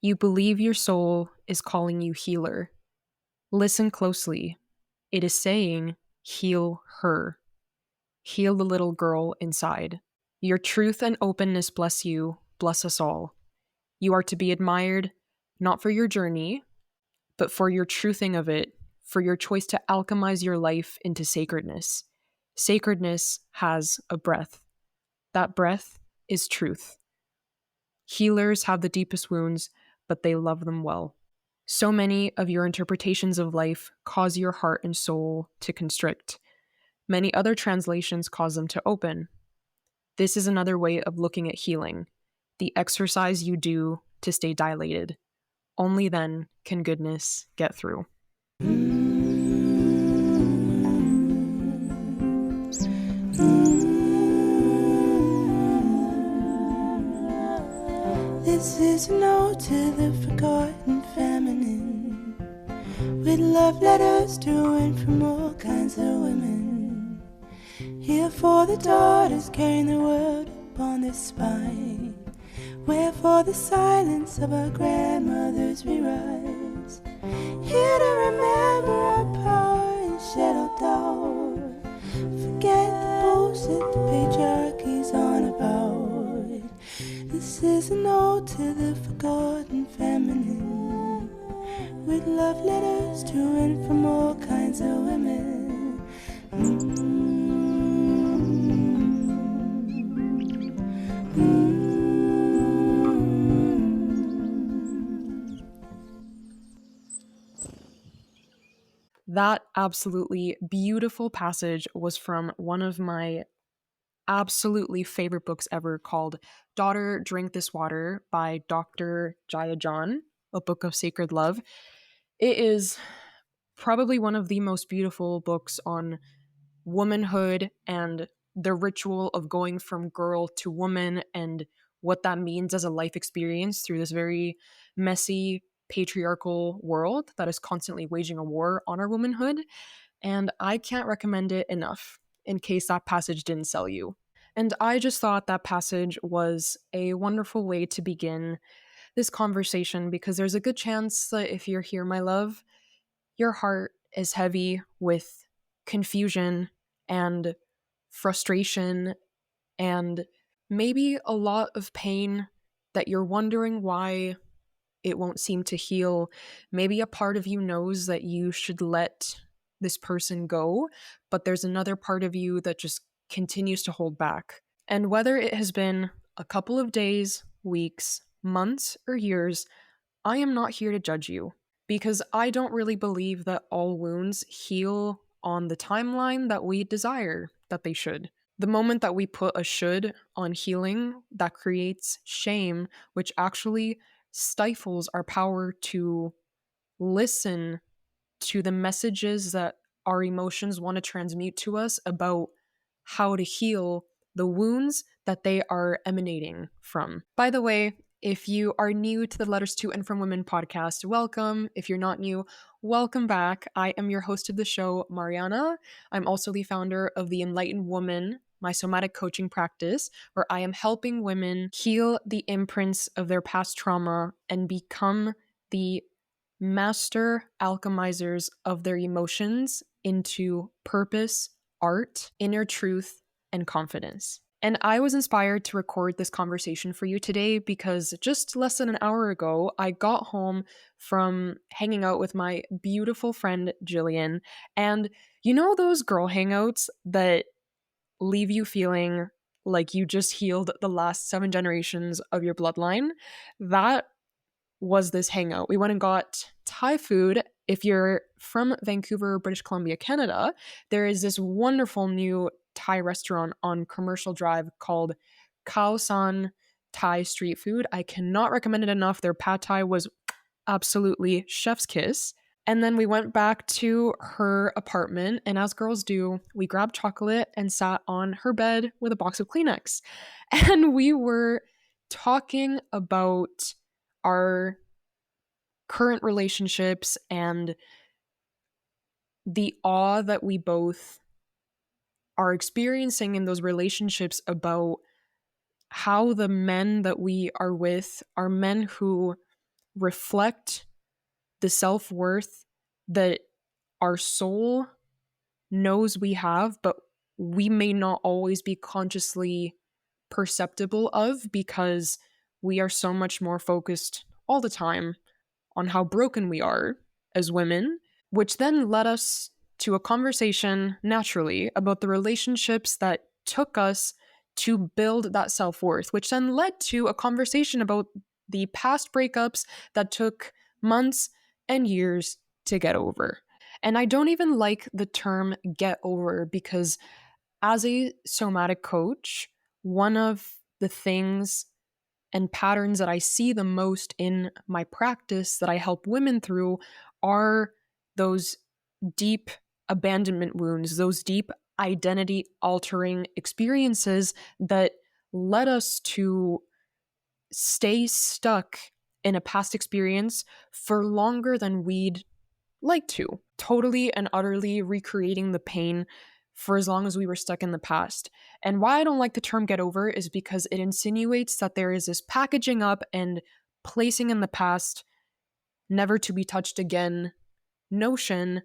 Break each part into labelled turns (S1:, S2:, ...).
S1: You believe your soul is calling you healer. Listen closely. It is saying, heal her. Heal the little girl inside. Your truth and openness bless you, bless us all. You are to be admired, not for your journey, but for your truthing of it, for your choice to alchemize your life into sacredness. Sacredness has a breath. That breath is truth. Healers have the deepest wounds, but they love them well. So many of your interpretations of life cause your heart and soul to constrict. Many other translations cause them to open. This is another way of looking at healing, the exercise you do to stay dilated. Only then can goodness get through.
S2: This is an ode to the forgotten feminine, with love letters to and from all kinds of women. Here for the daughters carrying the world upon their spine, wherefore the silence of our grandmothers we rise. Here to remember our power and shed our doubt. Forget the bullshit the patriarchy's on about. This is an ode to the forgotten feminine, with love letters to and from all kinds of women.
S1: That absolutely beautiful passage was from one of my absolutely favorite books ever called Daughter, Drink This Water by Dr. Jaya John, a book of sacred love. It is probably one of the most beautiful books on womanhood and the ritual of going from girl to woman and what that means as a life experience through this very messy patriarchal world that is constantly waging a war on our womanhood. And I can't recommend it enough in case that passage didn't sell you. And I just thought that passage was a wonderful way to begin this conversation because there's a good chance that if you're here, my love, your heart is heavy with confusion and frustration and maybe a lot of pain that you're wondering why it won't seem to heal. Maybe a part of you knows that you should let this person go, but there's another part of you that just continues to hold back. And whether it has been a couple of days, weeks, months, or years, I am not here to judge you because I don't really believe that all wounds heal on the timeline that we desire that they should. The moment that we put a should on healing, that creates shame, which actually stifles our power to listen to the messages that our emotions want to transmute to us about how to heal the wounds that they are emanating from. By the way, if you are new to the Letters to and From Women podcast, welcome. If you're not new, welcome back. I am your host of the show, Mariana. I'm also the founder of the Enlightened Woman, my somatic coaching practice, where I am helping women heal the imprints of their past trauma and become the master alchemizers of their emotions into purpose, art, inner truth, and confidence. And I was inspired to record this conversation for you today because just less than an hour ago, I got home from hanging out with my beautiful friend Jillian. And you know those girl hangouts that leave you feeling like you just healed the last 7 generations of your bloodline? That was this hangout. We went and got Thai food. If you're from Vancouver, British Columbia, Canada, there is this wonderful new Thai restaurant on Commercial Drive called Khao San Thai Street Food. I cannot recommend it enough. Their pad thai was absolutely chef's kiss. And then we went back to her apartment, and as girls do, we grabbed chocolate and sat on her bed with a box of Kleenex. And we were talking about our current relationships and the awe that we both are experiencing in those relationships about how the men that we are with are men who reflect the self-worth that our soul knows we have, but we may not always be consciously perceptible of because we are so much more focused all the time on how broken we are as women, which then led us to a conversation naturally about the relationships that took us to build that self worth, which then led to a conversation about the past breakups that took months and years to get over. And I don't even like the term get over because, as a somatic coach, one of the things and patterns that I see the most in my practice that I help women through are those deep abandonment wounds, those deep identity altering experiences that led us to stay stuck in a past experience for longer than we'd like to, totally and utterly recreating the pain for as long as we were stuck in the past. And why I don't like the term get over is because it insinuates that there is this packaging up and placing in the past, never to be touched again notion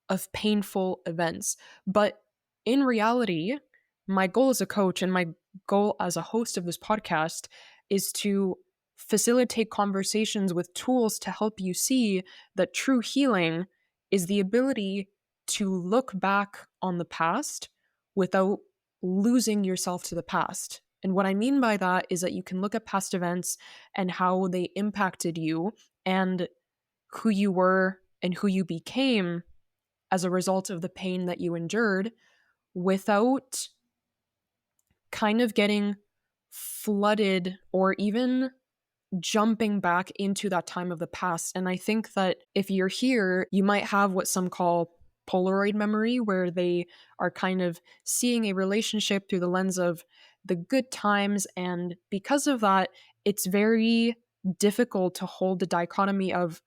S1: of painful events. But in reality, my goal as a coach and my goal as a host of this podcast is to facilitate conversations with tools to help you see that true healing is the ability to look back on the past without losing yourself to the past. And what I mean by that is that you can look at past events and how they impacted you and who you were and who you became as a result of the pain that you endured without kind of getting flooded or even jumping back into that time of the past. And I think that if you're here, you might have what some call Polaroid memory, where they are kind of seeing a relationship through the lens of the good times. And because of that, it's very difficult to hold the dichotomy of,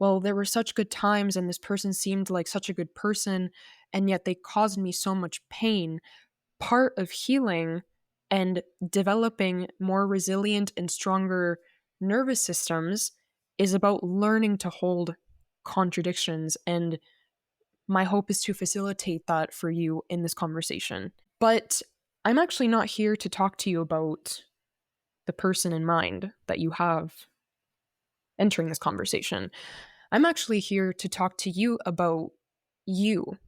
S1: well, there were such good times and this person seemed like such a good person, and yet they caused me so much pain. Part of healing and developing more resilient and stronger nervous systems is about learning to hold contradictions. And my hope is to facilitate that for you in this conversation. But I'm actually not here to talk to you about the person in mind that you have entering this conversation. I'm actually here to talk to you about you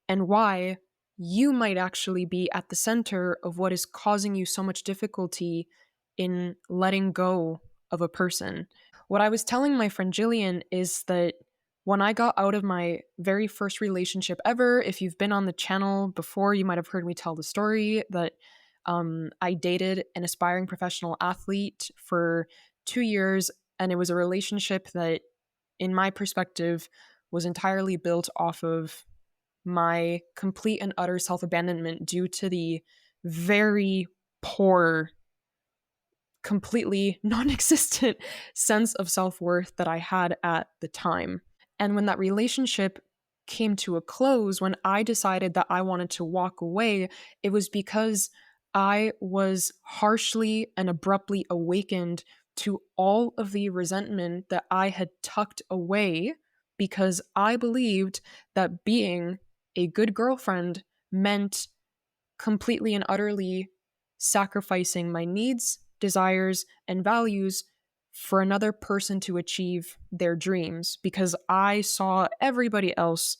S1: and why you might actually be at the center of what is causing you so much difficulty in letting go of a person. What I was telling my friend Jillian is that when I got out of my very first relationship ever, if you've been on the channel before, you might have heard me tell the story that I dated an aspiring professional athlete for 2 years, and it was a relationship that, in my perspective, was entirely built off of my complete and utter self abandonment due to the very poor, completely non existent sense of self worth that I had at the time. And when that relationship came to a close, when I decided that I wanted to walk away, it was because I was harshly and abruptly awakened to all of the resentment that I had tucked away because I believed that being a good girlfriend meant completely and utterly sacrificing my needs, desires, and values for another person to achieve their dreams because I saw everybody else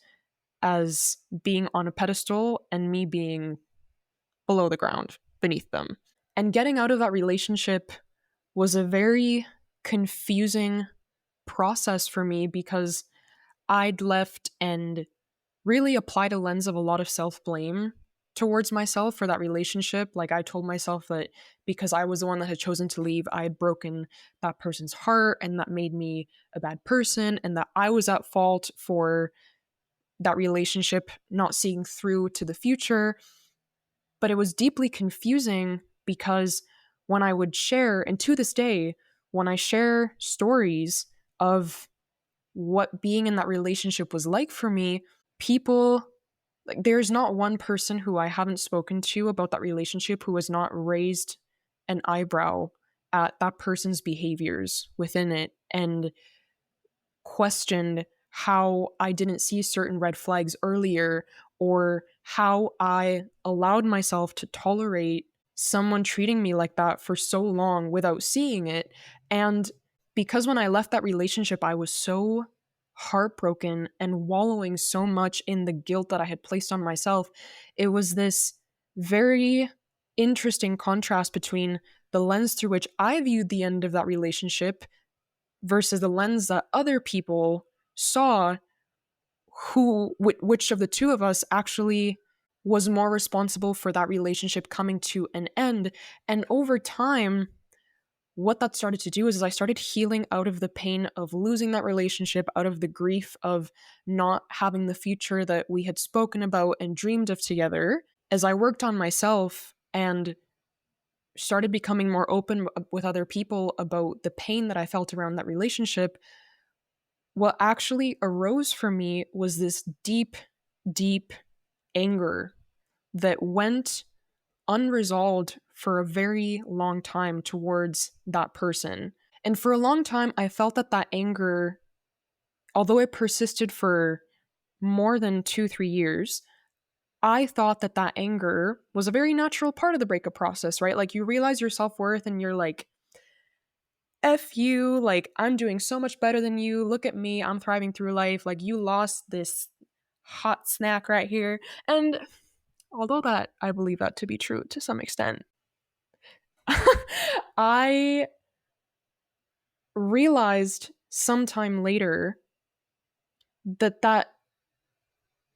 S1: as being on a pedestal and me being below the ground, beneath them. And getting out of that relationship was a very confusing process for me because I'd left and really applied a lens of a lot of self blame towards myself for that relationship. Like, I told myself that because I was the one that had chosen to leave, I had broken that person's heart and that made me a bad person, and that I was at fault for that relationship not seeing through to the future. But it was deeply confusing because when I would share, and to this day, when I share stories of what being in that relationship was like for me, people, like, there's not one person who I haven't spoken to about that relationship who has not raised an eyebrow at that person's behaviors within it and questioned how I didn't see certain red flags earlier, or how I allowed myself to tolerate someone treating me like that for so long without seeing it. And because when I left that relationship, I was so heartbroken and wallowing so much in the guilt that I had placed on myself, it was this very interesting contrast between the lens through which I viewed the end of that relationship versus the lens that other people saw, which of the two of us actually was more responsible for that relationship coming to an end. And over time, what that started to do is I started healing out of the pain of losing that relationship, out of the grief of not having the future that we had spoken about and dreamed of together. As I worked on myself and started becoming more open with other people about the pain that I felt around that relationship, what actually arose for me was this deep, deep anger that went unresolved for a very long time towards that person. And for a long time, I felt that that anger, although it persisted for more than 2, 3 years, I thought that that anger was a very natural part of the breakup process, right? Like you realize your self worth and you're like, F you, like, I'm doing so much better than you. Look at me, I'm thriving through life. Like, you lost this hot snack right here. And although that I believe that to be true to some extent, I realized sometime later that that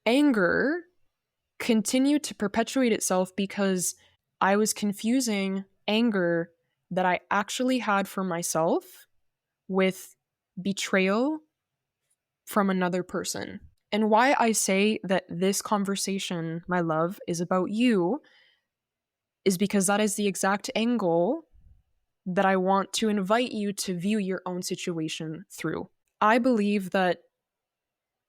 S1: anger continued to perpetuate itself because I was confusing anger that I actually had for myself with betrayal from another person. And why I say that this conversation, my love, is about you is because that is the exact angle that I want to invite you to view your own situation through. I believe that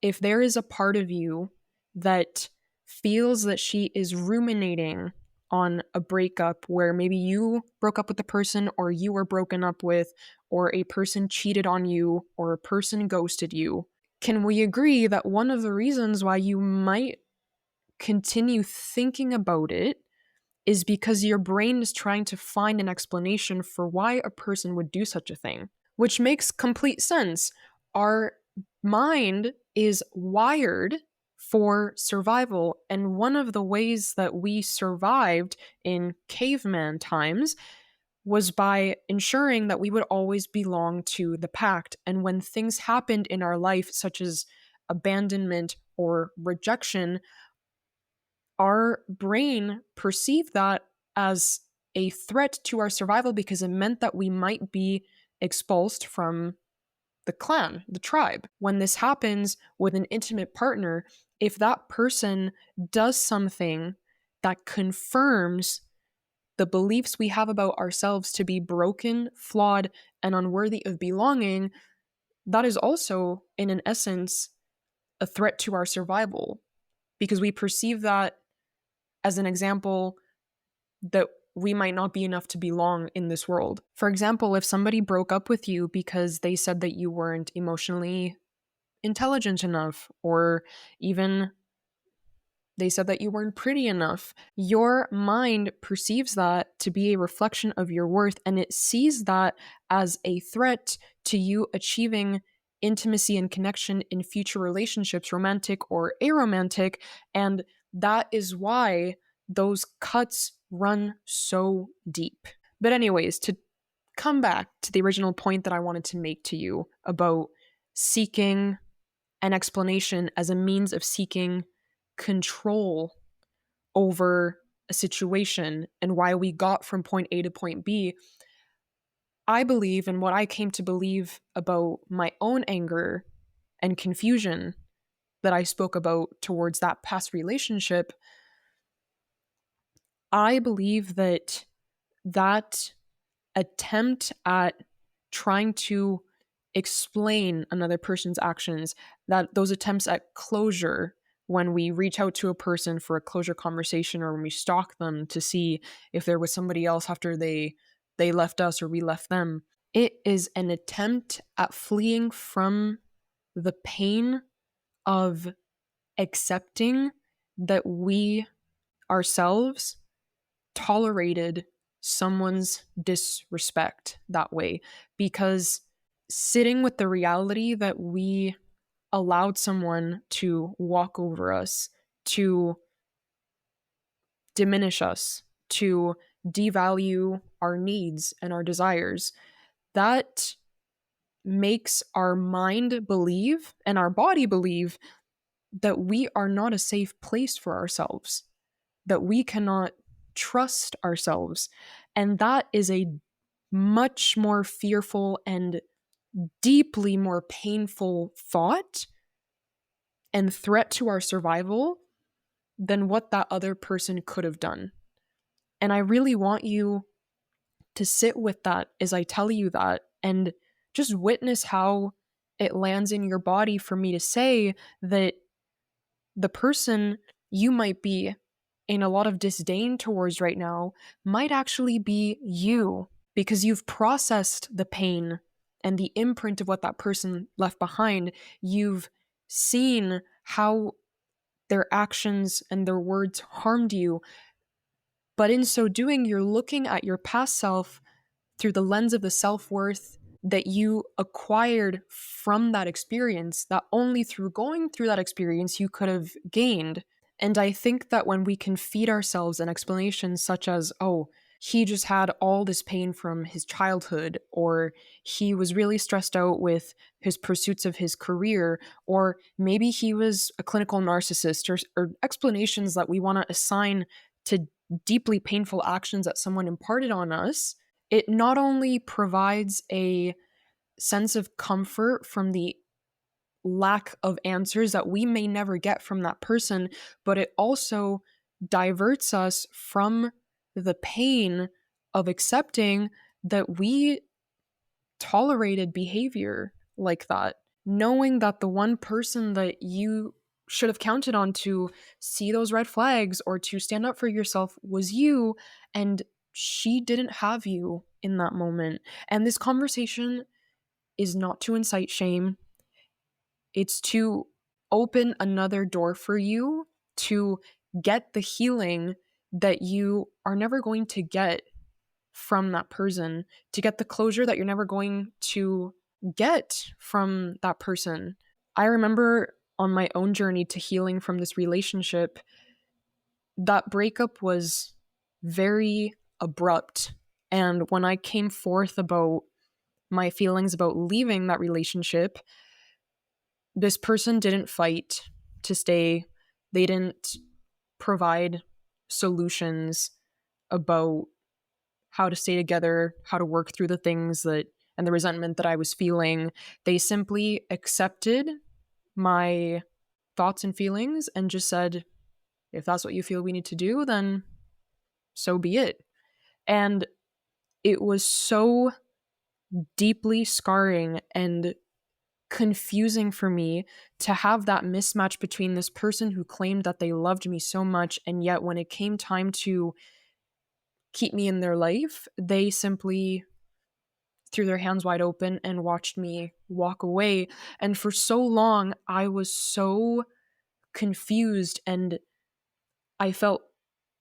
S1: if there is a part of you that feels that she is ruminating on a breakup where maybe you broke up with the person or you were broken up with, or a person cheated on you or a person ghosted you, can we agree that one of the reasons why you might continue thinking about it is because your brain is trying to find an explanation for why a person would do such a thing, which makes complete sense. Our mind is wired for survival, and one of the ways that we survived in caveman times was by ensuring that we would always belong to the pact. And when things happened in our life, such as abandonment or rejection, our brain perceived that as a threat to our survival because it meant that we might be expulsed from the clan, the tribe. When this happens with an intimate partner, if that person does something that confirms the beliefs we have about ourselves to be broken, flawed, and unworthy of belonging, that is also, in an essence, a threat to our survival because we perceive that as an example that we might not be enough to belong in this world. For example, if somebody broke up with you because they said that you weren't emotionally intelligent enough, or even they said that you weren't pretty enough, your mind perceives that to be a reflection of your worth, and it sees that as a threat to you achieving intimacy and connection in future relationships, romantic or aromantic. And that is why those cuts run so deep. But, anyways, to come back to the original point that I wanted to make to you about seeking an explanation as a means of seeking control over a situation and why we got from point A to point B, I believe, and what I came to believe about my own anger and confusion that I spoke about towards that past relationship, I believe that that attempt at trying to explain another person's actions, that those attempts at closure, when we reach out to a person for a closure conversation or when we stalk them to see if there was somebody else after they they left us or we left them. It is an attempt at fleeing from the pain of accepting that we ourselves tolerated someone's disrespect that way, because sitting with the reality that we allowed someone to walk over us, to diminish us, to devalue our needs and our desires, that makes our mind believe and our body believe that we are not a safe place for ourselves, that we cannot trust ourselves. And that is a much more fearful and deeply more painful thought and threat to our survival than what that other person could have done. And I really want you to sit with that as I tell you that and just witness how it lands in your body for me to say that the person you might be in a lot of disdain towards right now might actually be you, because you've processed the pain and the imprint of what that person left behind. You've seen how their actions and their words harmed you. But in so doing, you're looking at your past self through the lens of the self-worth that you acquired from that experience, that only through going through that experience you could have gained. And I think that when we can feed ourselves an explanation such as, oh, he just had all this pain from his childhood, or he was really stressed out with his pursuits of his career, or maybe he was a clinical narcissist, or explanations that we want to assign to deeply painful actions that someone imparted on us, it not only provides a sense of comfort from the lack of answers that we may never get from that person, but it also diverts us from the pain of accepting that we tolerated behavior like that. Knowing that the one person that you should have counted on to see those red flags or to stand up for yourself was you, and she didn't have you in that moment. And this conversation is not to incite shame, it's to open another door for you to get the healing that you are never going to get from that person, to get the closure that you're never going to get from that person. I remember on my own journey to healing from this relationship, that breakup was very abrupt. And when I came forth about my feelings about leaving that relationship, this person didn't fight to stay. They didn't provide solutions about how to stay together, how to work through the things that and the resentment that I was feeling. They simply accepted my thoughts and feelings and just said, if that's what you feel we need to do, then so be it. And it was so deeply scarring and confusing for me to have that mismatch between this person who claimed that they loved me so much, and yet when it came time to keep me in their life, they simply threw their hands wide open and watched me walk away. And for so long, I was so confused, and I felt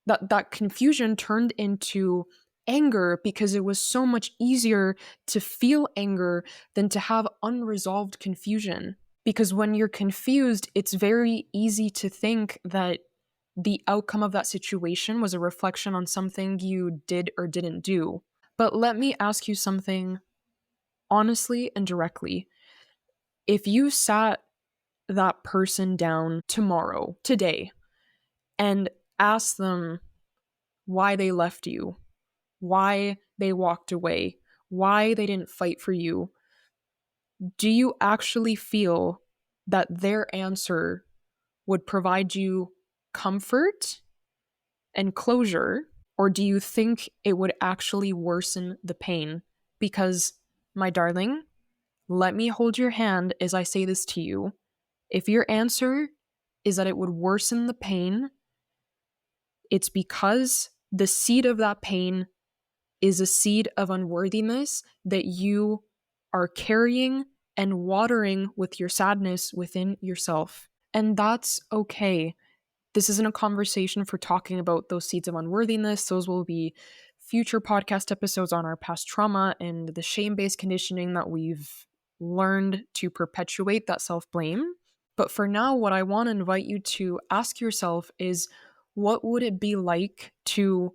S1: that confusion turned into anger, because it was so much easier to feel anger than to have unresolved confusion. Because when you're confused, it's very easy to think that the outcome of that situation was a reflection on something you did or didn't do. But let me ask you something honestly and directly. If you sat that person down tomorrow, today, and asked them why they left you, why they walked away, why they didn't fight for you, do you actually feel that their answer would provide you comfort and closure? Or do you think it would actually worsen the pain? Because, my darling, let me hold your hand as I say this to you. If your answer is that it would worsen the pain, it's because the seed of that pain is a seed of unworthiness that you are carrying and watering with your sadness within yourself. And that's okay. This isn't a conversation for talking about those seeds of unworthiness. Those will be future podcast episodes on our past trauma and the shame based conditioning that we've learned to perpetuate that self blame. But for now, what I want to invite you to ask yourself is, what would it be like to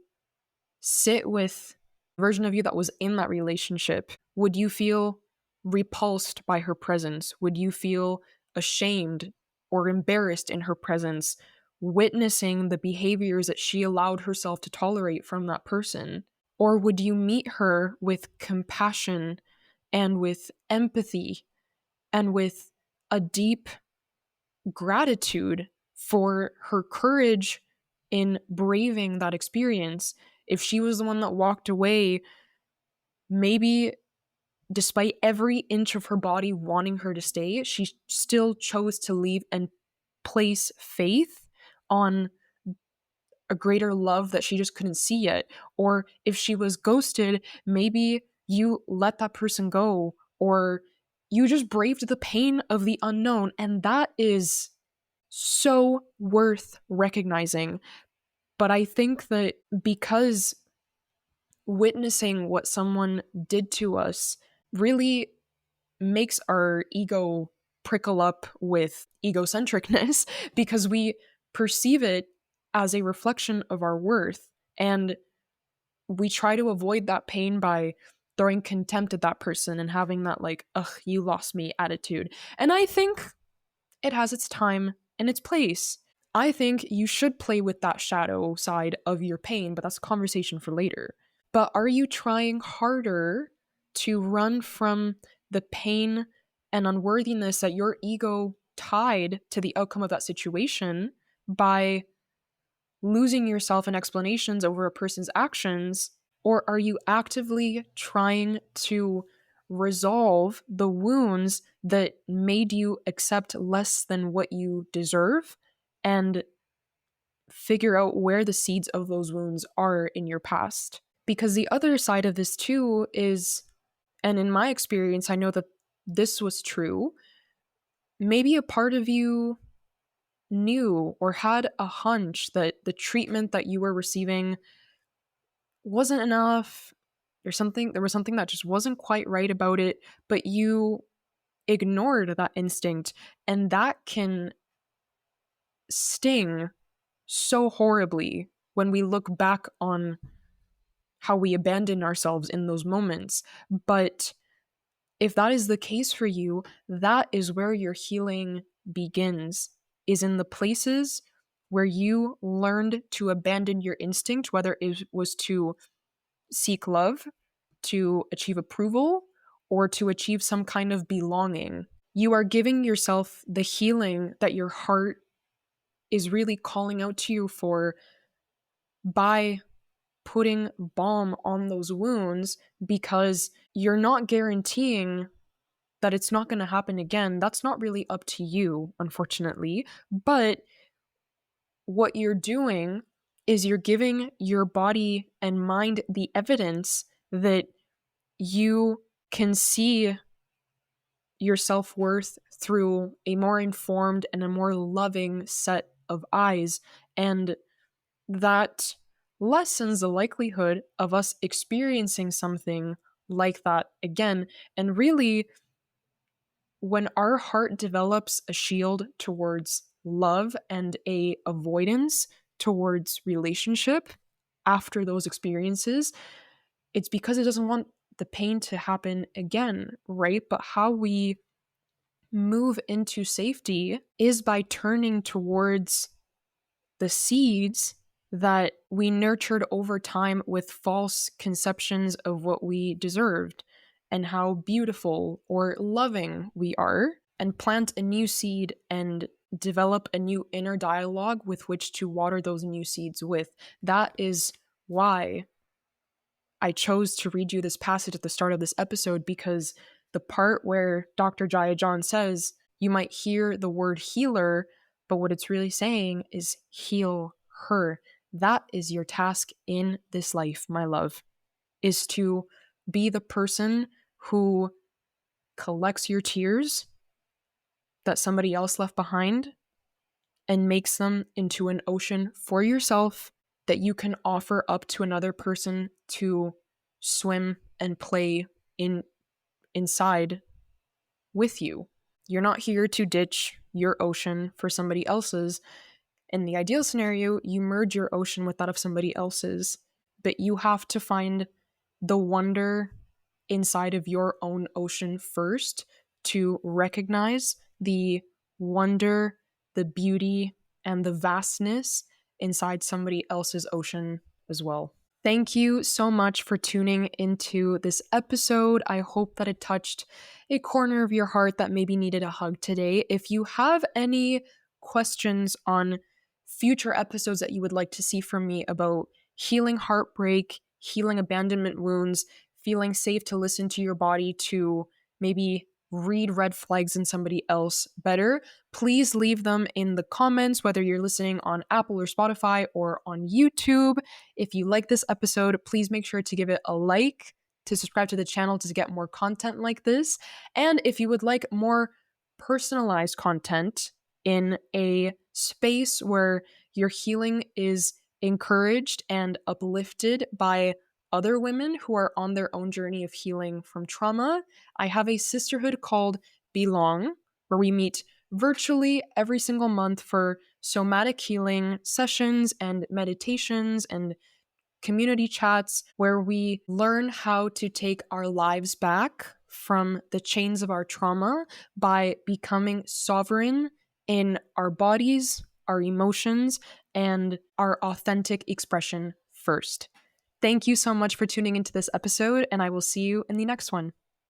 S1: sit with the version of you that was in that relationship? Would you feel repulsed by her presence? Would you feel ashamed or embarrassed in her presence, witnessing the behaviors that she allowed herself to tolerate from that person? Or would you meet her with compassion and with empathy and with a deep gratitude for her courage in braving that experience? If she was the one that walked away, maybe despite every inch of her body wanting her to stay, she still chose to leave and place faith on a greater love that she just couldn't see yet. Or if she was ghosted, maybe you let that person go, or you just braved the pain of the unknown. And that is so worth recognizing. But I think that because witnessing what someone did to us really makes our ego prickle up with egocentricness, because we perceive it as a reflection of our worth. And we try to avoid that pain by throwing contempt at that person and having that, like, ugh, you lost me attitude. And I think it has its time and its place. I think you should play with that shadow side of your pain, but that's a conversation for later. But are you trying harder to run from the pain and unworthiness that your ego tied to the outcome of that situation by losing yourself in explanations over a person's actions? Or are you actively trying to resolve the wounds that made you accept less than what you deserve and figure out where the seeds of those wounds are in your past? Because the other side of this too is, and in my experience, I know that this was true, maybe a part of you knew or had a hunch that the treatment that you were receiving wasn't enough. There was something that just wasn't quite right about it, but you ignored that instinct, and that can sting so horribly when we look back on how we abandoned ourselves in those moments. But if that is the case for you, that is where your healing begins, is in the places where you learned to abandon your instinct, whether it was to seek love, to achieve approval, or to achieve some kind of belonging. You are giving yourself the healing that your heart is really calling out to you for by putting balm on those wounds, because you're not guaranteeing that it's not going to happen again. That's not really up to you, unfortunately. But what you're doing is you're giving your body and mind the evidence that you can see your self worth through a more informed and a more loving set of eyes. And that lessens the likelihood of us experiencing something like that again. And really, when our heart develops a shield towards love and a avoidance towards relationship after those experiences, it's because it doesn't want the pain to happen again, right? But how we move into safety is by turning towards the seeds that we nurtured over time with false conceptions of what we deserved and how beautiful or loving we are, and plant a new seed and develop a new inner dialogue with which to water those new seeds with. That is why I chose to read you this passage at the start of this episode, because the part where Dr. Jaya John says, you might hear the word healer, but what it's really saying is heal her. That is your task in this life, my love. is to be the person who collects your tears that somebody else left behind and makes them into an ocean for yourself that you can offer up to another person to swim and play in inside with you. You're not here to ditch your ocean for somebody else's. In the ideal scenario, you merge your ocean with that of somebody else's, but you have to find the wonder inside of your own ocean first to recognize the wonder, the beauty, and the vastness inside somebody else's ocean as well. Thank you so much for tuning into this episode. I hope that it touched a corner of your heart that maybe needed a hug today. If you have any questions on future episodes that you would like to see from me about healing heartbreak, healing abandonment wounds, feeling safe to listen to your body, to maybe read red flags in somebody else better, please leave them in the comments, whether you're listening on Apple or Spotify or on YouTube. If you like this episode, please make sure to give it a like, to subscribe to the channel to get more content like this. And if you would like more personalized content in a space where your healing is encouraged and uplifted by other women who are on their own journey of healing from trauma, I have a sisterhood called Belong, where we meet virtually every single month for somatic healing sessions and meditations and community chats where we learn how to take our lives back from the chains of our trauma by becoming sovereign in our bodies, our emotions, and our authentic expression first. Thank you so much for tuning into this episode, and I will see you in the next one.